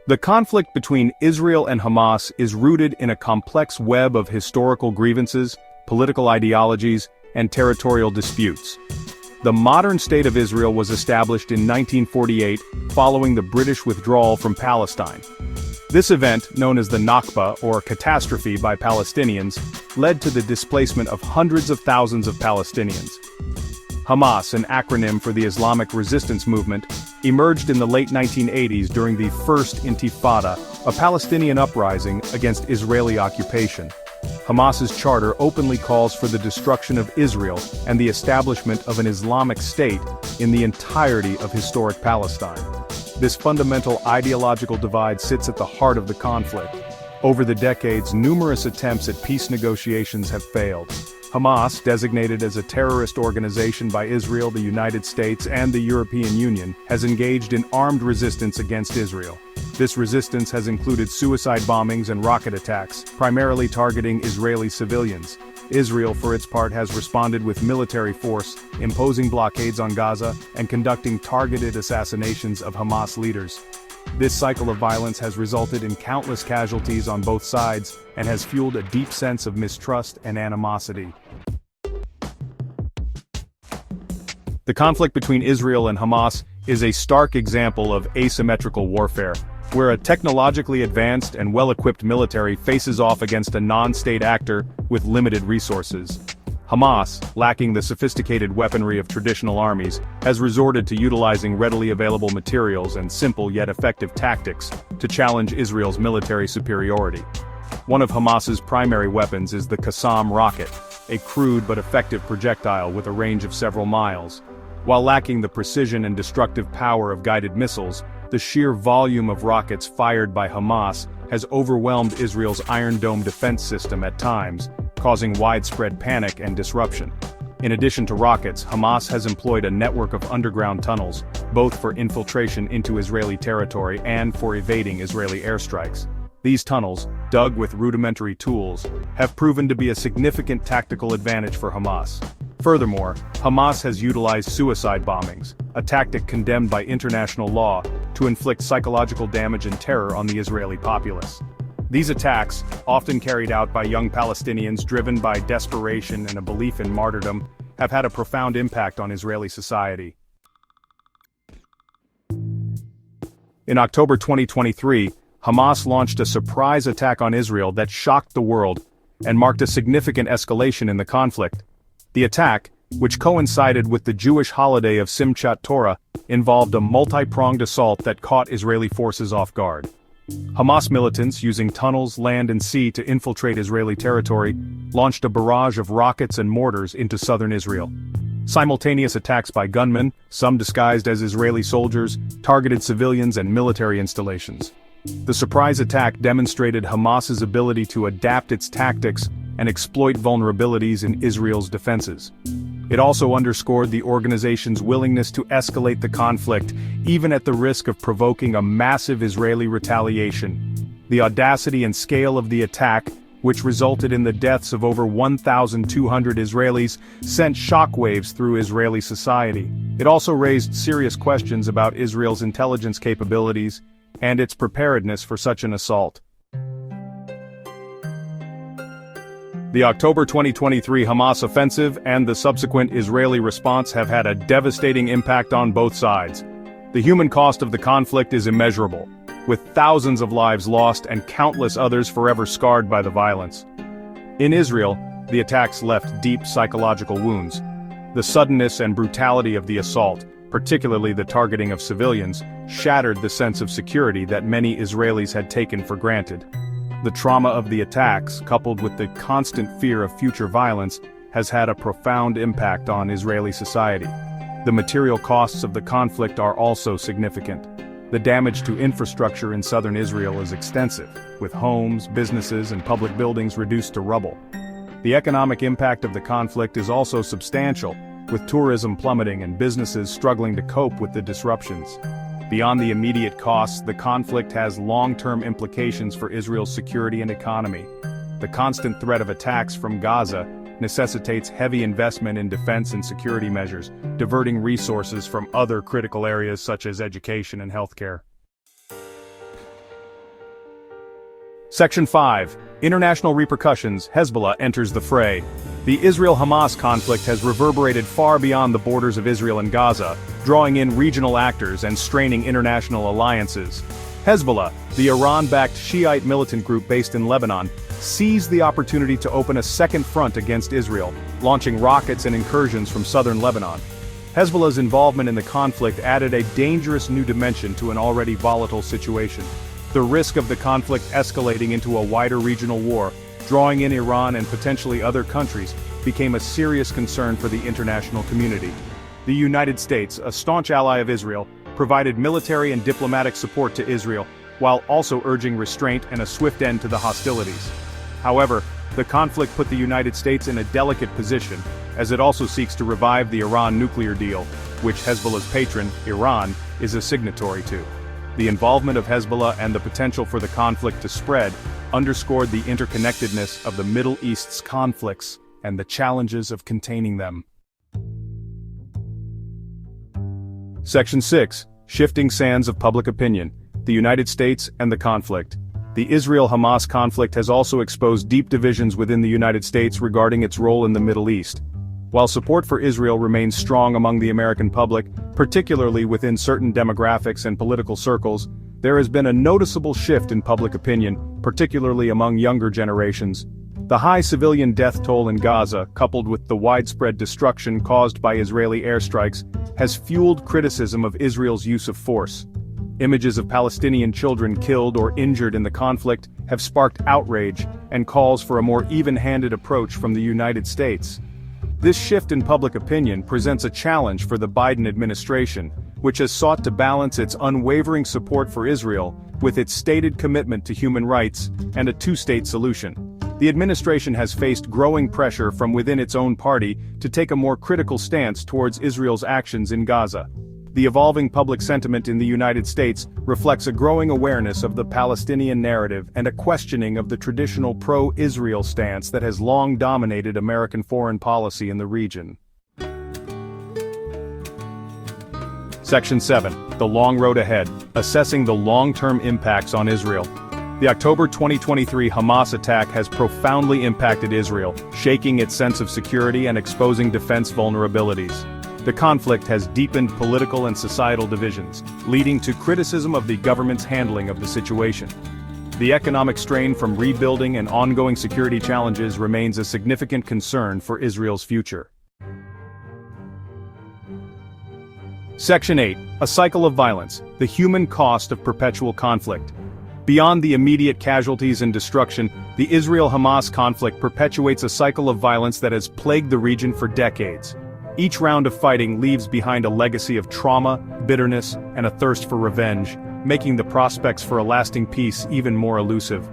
The conflict between Israel and Hamas is rooted in a complex web of historical grievances, political ideologies, and territorial disputes. The modern state of Israel was established in 1948 following the British withdrawal from Palestine. This event, known as the Nakba or catastrophe by Palestinians, led to the displacement of hundreds of thousands of Palestinians. Hamas, an acronym for the Islamic resistance movement, emerged in the late 1980s during the First Intifada, a Palestinian uprising against Israeli occupation. Hamas's charter openly calls for the destruction of Israel and the establishment of an Islamic state in the entirety of historic Palestine. This fundamental ideological divide sits at the heart of the conflict. Over the decades, numerous attempts at peace negotiations have failed. Hamas, designated as a terrorist organization by Israel, the United States, and the European Union, has engaged in armed resistance against Israel. This resistance has included suicide bombings and rocket attacks, primarily targeting Israeli civilians. Israel, for its part, has responded with military force, imposing blockades on Gaza, and conducting targeted assassinations of Hamas leaders. This cycle of violence has resulted in countless casualties on both sides, and has fueled a deep sense of mistrust and animosity. The conflict between Israel and Hamas is a stark example of asymmetrical warfare, where a technologically advanced and well-equipped military faces off against a non-state actor with limited resources. Hamas, lacking the sophisticated weaponry of traditional armies, has resorted to utilizing readily available materials and simple yet effective tactics to challenge Israel's military superiority. One of Hamas's primary weapons is the Qassam rocket, a crude but effective projectile with a range of several miles. While lacking the precision and destructive power of guided missiles, the sheer volume of rockets fired by Hamas has overwhelmed Israel's Iron Dome defense system at times, causing widespread panic and disruption. In addition to rockets, Hamas has employed a network of underground tunnels, both for infiltration into Israeli territory and for evading Israeli airstrikes. These tunnels, dug with rudimentary tools, have proven to be a significant tactical advantage for Hamas. Furthermore, Hamas has utilized suicide bombings, a tactic condemned by international law, to inflict psychological damage and terror on the Israeli populace. These attacks, often carried out by young Palestinians driven by desperation and a belief in martyrdom, have had a profound impact on Israeli society. In October 2023, Hamas launched a surprise attack on Israel that shocked the world and marked a significant escalation in the conflict. The attack, which coincided with the Jewish holiday of Simchat Torah, involved a multi-pronged assault that caught Israeli forces off guard. Hamas militants, using tunnels, land and sea to infiltrate Israeli territory, launched a barrage of rockets and mortars into southern Israel. Simultaneous attacks by gunmen, some disguised as Israeli soldiers, targeted civilians and military installations. The surprise attack demonstrated Hamas's ability to adapt its tactics and exploit vulnerabilities in Israel's defenses. It also underscored the organization's willingness to escalate the conflict, even at the risk of provoking a massive Israeli retaliation. The audacity and scale of the attack, which resulted in the deaths of over 1,200 Israelis, sent shockwaves through Israeli society. It also raised serious questions about Israel's intelligence capabilities and its preparedness for such an assault. The October 2023 Hamas offensive and the subsequent Israeli response have had a devastating impact on both sides. The human cost of the conflict is immeasurable, with thousands of lives lost and countless others forever scarred by the violence. In Israel, the attacks left deep psychological wounds. The suddenness and brutality of the assault, particularly the targeting of civilians, shattered the sense of security that many Israelis had taken for granted. The trauma of the attacks, coupled with the constant fear of future violence, has had a profound impact on Israeli society. The material costs of the conflict are also significant. The damage to infrastructure in southern Israel is extensive, with homes, businesses, and public buildings reduced to rubble. The economic impact of the conflict is also substantial, with tourism plummeting and businesses struggling to cope with the disruptions. Beyond the immediate costs, the conflict has long-term implications for Israel's security and economy. The constant threat of attacks from Gaza necessitates heavy investment in defense and security measures, diverting resources from other critical areas such as education and healthcare. Section 5. International repercussions. Hezbollah enters the fray. The Israel-Hamas conflict has reverberated far beyond the borders of Israel and Gaza, drawing in regional actors and straining international alliances. Hezbollah, the Iran-backed Shiite militant group based in Lebanon, seized the opportunity to open a second front against Israel, launching rockets and incursions from southern Lebanon. Hezbollah's involvement in the conflict added a dangerous new dimension to an already volatile situation. The risk of the conflict escalating into a wider regional war, drawing in Iran and potentially other countries, became a serious concern for the international community. The United States, a staunch ally of Israel, provided military and diplomatic support to Israel, while also urging restraint and a swift end to the hostilities. However, the conflict put the United States in a delicate position, as it also seeks to revive the Iran nuclear deal, which Hezbollah's patron, Iran, is a signatory to. The involvement of Hezbollah and the potential for the conflict to spread underscored the interconnectedness of the Middle East's conflicts and the challenges of containing them. Section 6. Shifting sands of public opinion. The United States and the conflict. The Israel-Hamas conflict has also exposed deep divisions within the United States regarding its role in the Middle East. While support for Israel remains strong among the American public, particularly within certain demographics and political circles, there has been a noticeable shift in public opinion, particularly among younger generations. The high civilian death toll in Gaza, coupled with the widespread destruction caused by Israeli airstrikes, has fueled criticism of Israel's use of force. Images of Palestinian children killed or injured in the conflict have sparked outrage and calls for a more even-handed approach from the United States. This shift in public opinion presents a challenge for the Biden administration, which has sought to balance its unwavering support for Israel with its stated commitment to human rights and a two-state solution. The administration has faced growing pressure from within its own party to take a more critical stance towards Israel's actions in Gaza. The evolving public sentiment in the United States reflects a growing awareness of the Palestinian narrative and a questioning of the traditional pro-Israel stance that has long dominated American foreign policy in the region. Section 7. The long road ahead. Assessing the long-term impacts on Israel. The October 2023 Hamas attack has profoundly impacted Israel, shaking its sense of security and exposing defense vulnerabilities. The conflict has deepened political and societal divisions, leading to criticism of the government's handling of the situation. The economic strain from rebuilding and ongoing security challenges remains a significant concern for Israel's future. Section 8. A cycle of violence. The human cost of perpetual conflict. Beyond the immediate casualties and destruction, the Israel-Hamas conflict perpetuates a cycle of violence that has plagued the region for decades. Each round of fighting leaves behind a legacy of trauma, bitterness, and a thirst for revenge, making the prospects for a lasting peace even more elusive.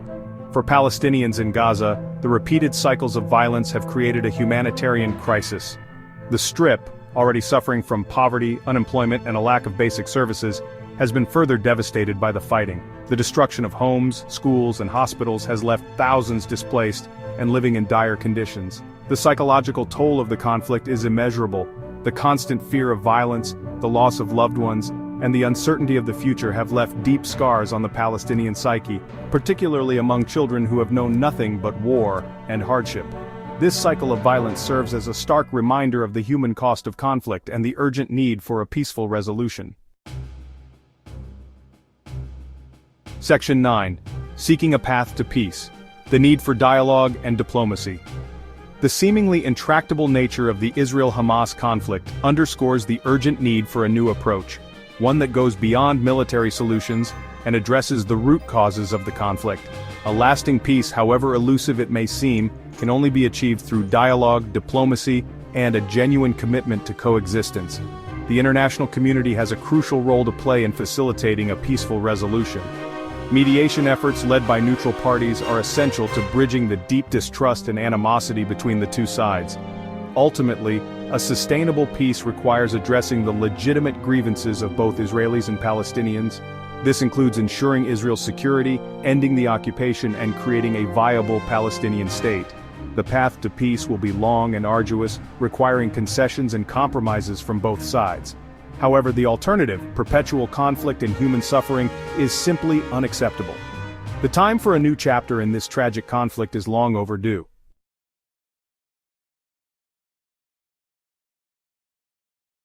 For Palestinians in Gaza, the repeated cycles of violence have created a humanitarian crisis. The Strip, already suffering from poverty, unemployment, and a lack of basic services, has been further devastated by the fighting. The destruction of homes, schools, and hospitals has left thousands displaced and living in dire conditions. The psychological toll of the conflict is immeasurable. The constant fear of violence, the loss of loved ones, and the uncertainty of the future have left deep scars on the Palestinian psyche, particularly among children who have known nothing but war and hardship. This cycle of violence serves as a stark reminder of the human cost of conflict and the urgent need for a peaceful resolution. Section 9. Seeking a path to peace. The need for dialogue and diplomacy. The seemingly intractable nature of the Israel-Hamas conflict underscores the urgent need for a new approach, one that goes beyond military solutions and addresses the root causes of the conflict. A lasting peace, however elusive it may seem, can only be achieved through dialogue, diplomacy, and a genuine commitment to coexistence. The international community has a crucial role to play in facilitating a peaceful resolution. Mediation efforts led by neutral parties are essential to bridging the deep distrust and animosity between the two sides. Ultimately, a sustainable peace requires addressing the legitimate grievances of both Israelis and Palestinians. This includes ensuring Israel's security, ending the occupation, and creating a viable Palestinian state. The path to peace will be long and arduous, requiring concessions and compromises from both sides. However, the alternative, perpetual conflict and human suffering, is simply unacceptable. The time for a new chapter in this tragic conflict is long overdue.